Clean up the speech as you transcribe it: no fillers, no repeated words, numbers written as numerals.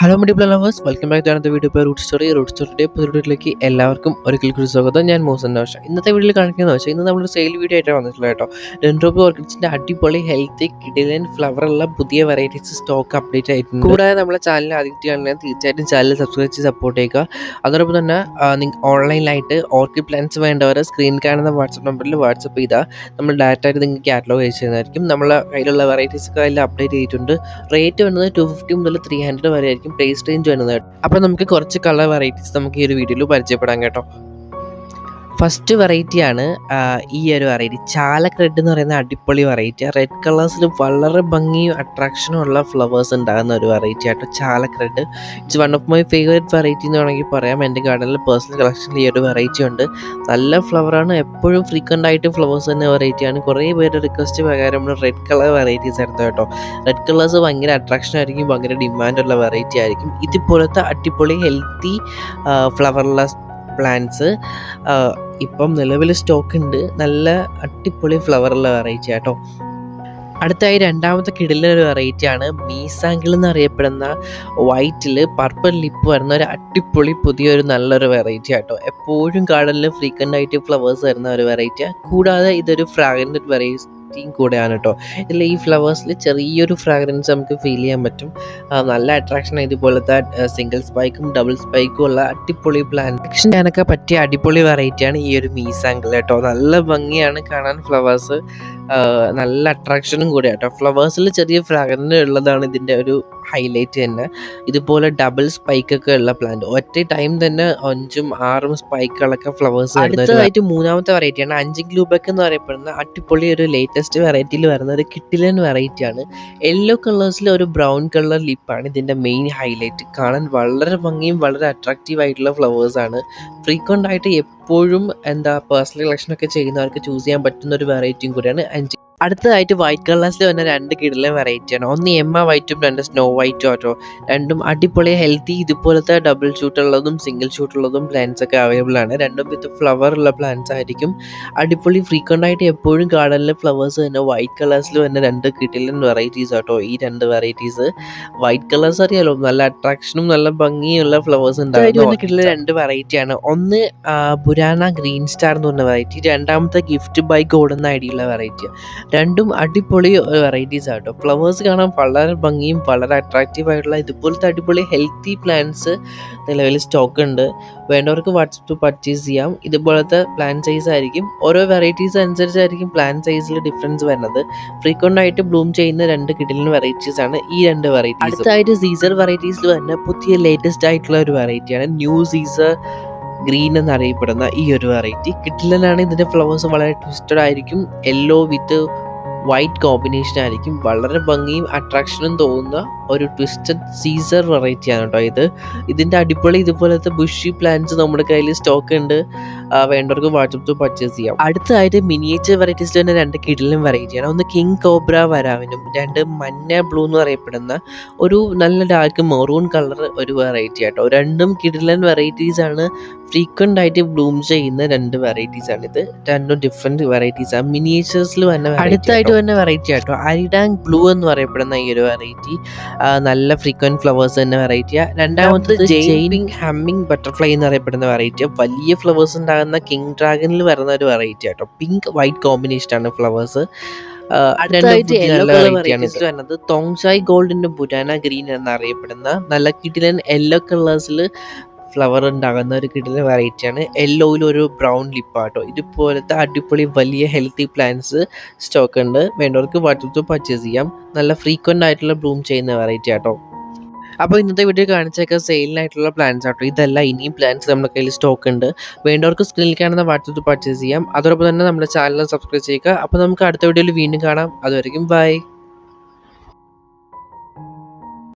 Hello media lovers, welcome back to another video. Route സ്റ്റോറിയുടെ പുതിയ വീഡിയോയിലേക്ക് എല്ലാവർക്കും ഒരിക്കൽ കൂടി സ്വാഗതം. ഞാൻ മോസൻ നൗഷ. ഇന്നത്തെ വീഡിയോയിൽ കാണിക്കുന്നത് വെച്ചാൽ ഇന്ന് നമ്മളൊരു സെയിൽ വീഡിയോ ആയിട്ടാണ് വന്നിട്ടുള്ളത് കേട്ടോ. ഡെൻഡ്രോബി ഓർക്കിഡ്സിൻ്റെ അടിപൊളി ഹെൽത്തി കിഡിലൻ ഫ്ലവറുള്ള പുതിയ വെറൈറ്റീസ് സ്റ്റോക്ക് അപ്ഡേറ്റ് ആയിട്ടുണ്ട്. കൂടാതെ നമ്മുടെ ചാനൽ ആദ്യമായിട്ടാണെങ്കിൽ തീർച്ചയായിട്ടും ചാനൽ സബ്സ്ക്രൈബ് ചെയ്ത് സപ്പോർട്ട് ചെയ്യുക. അതോടൊപ്പം തന്നെ ഓൺലൈനായിട്ട് ഓർക്കിഡ് പ്ലാന്റ്സ് വേണ്ടവർ സ്ക്രീൻ കാണുന്ന വാട്സപ്പ് നമ്പറിൽ വാട്സപ്പ് ചെയ്താൽ നമ്മൾ ഡയറക്റ്റായിട്ട് നിങ്ങൾക്ക് കാറ്റലോഗ് അയച്ചു തരുന്നതായിരിക്കും. നമ്മളെ കയ്യിലുള്ള വെറൈറ്റീസ് ഒക്കെ അതിൽ അപ്ഡേറ്റ് ചെയ്തിട്ടുണ്ട്. റേറ്റ് വരുന്നത് 250 മുതൽ 300 വരെ ആയിരിക്കും പ്രൈസ് റേഞ്ച് വരുന്നത്. അപ്പോൾ നമുക്ക് കുറച്ച് കളർ വെറൈറ്റീസ് നമുക്ക് ഈ ഒരു വീഡിയോയിൽ പരിചയപ്പെടാം കേട്ടോ. ഫസ്റ്റ് വെറൈറ്റിയാണ് ഈ ഒരു വെറൈറ്റി ചാലക് റെഡ് എന്ന് പറയുന്ന അടിപൊളി വെറൈറ്റി. റെഡ് കളേഴ്സിൽ വളരെ ഭംഗിയും അട്രാക്ഷനും ഉള്ള ഫ്ലവേഴ്സ് ഉണ്ടാകുന്ന ഒരു വെറൈറ്റി ആട്ടോ ചാലക് red. It's one of my favourite variety എന്ന് വേണമെങ്കിൽ പറയാം. എൻ്റെ ഗാർഡനിൽ പേഴ്സണൽ കളക്ഷനിൽ ഈ ഒരു വെറൈറ്റി ഉണ്ട്. നല്ല ഫ്ലവറാണ്, എപ്പോഴും ഫ്രീക്വൻ്റ് ആയിട്ട് ഫ്ലവേഴ്സ് തന്നെ വെറൈറ്റിയാണ്. കുറേ പേര് റിക്വസ്റ്റ് പ്രകാരം നമ്മൾ റെഡ് കളർ വെറൈറ്റീസ് എടുത്തു കേട്ടോ. റെഡ് കളേഴ്സ് ഭയങ്കര അട്രാക്ഷൻ ആയിരിക്കും, ഭയങ്കര ഡിമാൻഡുള്ള വെറൈറ്റി ആയിരിക്കും. ഇതുപോലത്തെ അടിപൊളി ഹെൽത്തി ഫ്ലവറുള്ള പ്ലാന്റ്സ് ഇപ്പം നിലവിൽ സ്റ്റോക്ക് ഉണ്ട്. നല്ല അടിപൊളി ഫ്ലവറുള്ള വെറൈറ്റി ആട്ടോ. അടുത്തായി രണ്ടാമത്തെ കിടിലൊരു വെറൈറ്റിയാണ് മീസാങ്കിൾ എന്നറിയപ്പെടുന്ന വൈറ്റിൽ പർപ്പിൾ ലിപ്പ് വരുന്ന ഒരു അടിപൊളി പുതിയൊരു നല്ലൊരു വെറൈറ്റി ആട്ടോ. എപ്പോഴും ഗാർഡനിൽ ഫ്രീക്വൻ്റ് ആയിട്ട് ഫ്ലവേഴ്സ് വരുന്ന ഒരു വെറൈറ്റിയാണ്. കൂടാതെ ഇതൊരു ഫ്രാഗ്രൻ്റ് വെറൈറ്റിയും കൂടെയാണ് കേട്ടോ. ഇതിൽ ഈ ഫ്ലവേഴ്സിൽ ചെറിയൊരു ഫ്രാഗ്രൻസ് നമുക്ക് ഫീൽ ചെയ്യാൻ പറ്റും. നല്ല അട്രാക്ഷൻ. ഇതുപോലത്തെ സിംഗിൾ സ്പൈക്കും ഡബിൾ സ്പൈക്കും ഉള്ള അടിപൊളി പ്ലാന്റ് ഞാനൊക്കെ പറ്റിയ അടിപൊളി വെറൈറ്റിയാണ് ഈ ഒരു മീസാങ്കിൾ കേട്ടോ. നല്ല ഭംഗിയാണ് കാണാൻ ഫ്ലവേഴ്സ്, നല്ല അട്രാക്ഷനും കൂടെ കേട്ടോ. ഫ്ലവേഴ്സിൽ ചെറിയ ഫ്രാഗ്രൻസ് ഉള്ളതാണ് ഇതിൻ്റെ ഒരു ഹൈലൈറ്റ് തന്നെ. ഇതുപോലെ ഡബിൾ സ്പൈക്കൊക്കെ ഉള്ള പ്ലാന്റ്, ഒറ്റ ടൈം തന്നെ 5ഉം 6ഉം സ്പൈക്കുകളൊക്കെ ഫ്ലവേഴ്സ്. അടുത്തതായിട്ട് മൂന്നാമത്തെ വെറൈറ്റിയാണ് അഞ്ചിങ് ലൂബക്ക് എന്ന് പറയപ്പെടുന്ന അടിപൊളി ഒരു ലേറ്റസ്റ്റ് വെറൈറ്റിയിൽ വരുന്ന ഒരു കിട്ടിലൻ വെറൈറ്റിയാണ്. യെല്ലോ കളേഴ്സിൽ ഒരു ബ്രൗൺ കളർ ലിപ്പാണ് ഇതിൻ്റെ മെയിൻ ഹൈലൈറ്റ്. കാണാൻ വളരെ ഭംഗിയും വളരെ അട്രാക്റ്റീവ് ആയിട്ടുള്ള ഫ്ലവേഴ്സാണ്. ഫ്രീക്വൻ്റ് ആയിട്ട് എപ്പോഴും പേഴ്സണൽ കളക്ഷനൊക്കെ ചെയ്യുന്നവർക്ക് ചൂസ് ചെയ്യാൻ പറ്റുന്ന ഒരു വെറൈറ്റിയും കൂടിയാണ് അഞ്ച്. അടുത്തതായിട്ട് വൈറ്റ് കളേഴ്സിൽ വന്ന രണ്ട് കിടിലൻ വെറൈറ്റിയാണ്. ഒന്ന് എമ്മ വൈറ്റും രണ്ട് സ്നോ വൈറ്റും ആട്ടോ. രണ്ടും അടിപൊളി ഹെൽത്തി ഇതുപോലത്തെ ഡബിൾ ഷൂട്ടുള്ളതും സിംഗിൾ ഷൂട്ടുള്ളതും പ്ലാന്റ്സ് ഒക്കെ അവൈലബിൾ ആണ്. രണ്ടും വിത്ത് ഫ്ലവർ ഉള്ള പ്ലാന്റ്സ് ആയിരിക്കും. അടിപൊളി ഫ്രീക്വൻ്റ് ആയിട്ട് എപ്പോഴും ഗാർഡനിലെ ഫ്ലവേഴ്സ് തന്നെ വൈറ്റ് കളേഴ്സിൽ വന്ന രണ്ട് കിടിലൻ വെറൈറ്റീസ് ആട്ടോ. ഈ രണ്ട് വെറൈറ്റീസ് വൈറ്റ് കളേഴ്സ് അറിയാലോ, നല്ല അട്രാക്ഷനും നല്ല ഭംഗിയുള്ള ഫ്ലവേഴ്സ് ഉണ്ടാകും. കിടിലൻ രണ്ട് വെറൈറ്റിയാണ്. ഒന്ന് ബുരാന ഗ്രീൻ സ്റ്റാർ എന്ന് പറഞ്ഞ വെറൈറ്റി, രണ്ടാമത്തെ ഗിഫ്റ്റ് ബൈ ഗോൾഡ് എന്ന ഐഡിയുള്ള വെറൈറ്റി. രണ്ടും അടിപൊളി വെറൈറ്റീസ് ആട്ടോ. ഫ്ലവേഴ്സ് കാണാൻ വളരെ ഭംഗിയും വളരെ അട്രാക്റ്റീവ് ആയിട്ടുള്ള ഇതുപോലത്തെ അടിപൊളി ഹെൽത്തി പ്ലാന്റ്സ് നിലവിൽ സ്റ്റോക്ക് ഉണ്ട്. വേണ്ടവർക്ക് വാട്സപ്പ് പർച്ചേസ് ചെയ്യാം. ഇതുപോലത്തെ പ്ലാന്റ് സൈസ് ആയിരിക്കും. ഓരോ വെറൈറ്റീസ് അനുസരിച്ചായിരിക്കും പ്ലാന്റ് സൈസിൽ ഡിഫറൻസ് വരുന്നത്. ഫ്രീക്വൻ്റ് ആയിട്ട് ബ്ലൂം ചെയ്യുന്ന രണ്ട് കിടിലൻ വെറൈറ്റീസ് ആണ് ഈ രണ്ട് വെറൈറ്റീസ്. അടുത്തായിട്ട് സീസർ വെറൈറ്റീസിൽ തന്നെ പുതിയ ലേറ്റസ്റ്റ് ആയിട്ടുള്ള ഒരു വെറൈറ്റിയാണ് ന്യൂ സീസർ ഗ്രീൻ എന്നറിയപ്പെടുന്ന ഈ ഒരു വെറൈറ്റി. കിഡിലനാണ്. ഇതിൻ്റെ ഫ്ലവേഴ്സ് വളരെ ട്വിസ്റ്റഡ് ആയിരിക്കും. യെല്ലോ വിത്ത് വൈറ്റ് കോമ്പിനേഷൻ ആയിരിക്കും. വളരെ ഭംഗിയും അട്രാക്ഷനും തോന്നുന്ന ഒരു ട്വിസ്റ്റഡ് സീസർ വെറൈറ്റിയാണ് കേട്ടോ ഇതിൻ്റെ അടിപൊളി ഇതുപോലത്തെ ബുഷി പ്ലാന്റ്സ് നമ്മുടെ കയ്യിൽ സ്റ്റോക്ക് ഉണ്ട്. വേണ്ടവർക്ക് വാട്സപ്പ് പർച്ചേസ് ചെയ്യാം. അടുത്തതായിട്ട് മിനിയേച്ചർ വെറൈറ്റീസിൽ തന്നെ രണ്ട് കിടിലൻ വെറൈറ്റിയാണ്. ഒന്ന് കിങ് കോബ്ര വരാവിനും രണ്ട് മഞ്ഞ ബ്ലൂ എന്ന് പറയപ്പെടുന്ന ഒരു നല്ല ഡാർക്ക് മെറൂൺ കളർ ഒരു വെറൈറ്റി ആട്ടോ. രണ്ടും കിടിലൻ വെറൈറ്റീസ് ആണ്. ഫ്രീക്വൻ്റ് ആയിട്ട് ബ്ലൂം ചെയ്യുന്ന രണ്ട് വെറൈറ്റീസ് ആണ് ഇത്. രണ്ടും ഡിഫറെൻറ്റ് വെറൈറ്റീസ് ആണ്. മിനിയേച്ചേഴ്സിൽ വന്ന അടുത്തായിട്ട് വന്ന വെറൈറ്റി ആട്ടോ അരിഡാങ് ബ്ലൂ എന്ന് പറയപ്പെടുന്ന ഈ ഒരു വെറൈറ്റി. നല്ല ഫ്രീക്വൻറ്റ് ഫ്ലവേഴ്സ് തന്നെ വെറൈറ്റിയാണ്. രണ്ടാമത്തത് ജെയിനിങ് ഹമ്മിങ് ബട്ടർഫ്ലൈ എന്ന് പറയപ്പെടുന്ന വെറൈറ്റി. വലിയ ഫ്ലവേഴ്സ് ഉണ്ടാകുന്ന കിങ് ഡ്രാഗണിൽ വരുന്ന ഒരു വെറൈറ്റി ആട്ടോ. പിങ്ക് വൈറ്റ് കോമ്പിനേഷൻ ആണ് ഫ്ലവേഴ്സ്. വരുന്നത് തോങ്ചായ് ഗോൾഡിന്റെ ബുരാന ഗ്രീൻ എന്നറിയപ്പെടുന്ന നല്ല കിടിലൻ യെല്ലോ കളേഴ്സിൽ ഫ്ലവർ ഉണ്ടാകുന്ന ഒരു കിടിലൻ വെറൈറ്റിയാണ്. യെല്ലോയിൽ ഒരു ബ്രൗൺ ലിപ്പാട്ടോ. ഇതുപോലത്തെ അടിപൊളി വലിയ ഹെൽത്തി പ്ലാന്റ്സ് സ്റ്റോക്ക് ഉണ്ട്. വേണ്ടവർക്ക് വാട്സപ്പ് പർച്ചേസ് ചെയ്യാം. നല്ല ഫ്രീക്വൻ്റ് ആയിട്ടുള്ള ബ്ലൂം ചെയ്യുന്ന വെറൈറ്റി ആട്ടോ. അപ്പോൾ ഇന്നത്തെ വീഡിയോ കാണിച്ചേക്ക സെയിലിനായിട്ടുള്ള പ്ലാൻസ് ആട്ടോ. ഇതല്ല, ഇനിയും പ്ലാൻസ് നമ്മുടെ കയ്യിൽ സ്റ്റോക്ക് ഉണ്ട്. വേണ്ടവർക്ക് സ്ക്രീനിൽ കാണുന്ന വാട്സപ്പ് പർച്ചേസ് ചെയ്യാം. അതോടൊപ്പം തന്നെ നമ്മുടെ ചാനൽ സബ്സ്ക്രൈബ് ചെയ്യുക. അപ്പോൾ നമുക്ക് അടുത്ത വീഡിയോയിൽ വീണ്ടും കാണാം. അതുവരെയും ബൈ.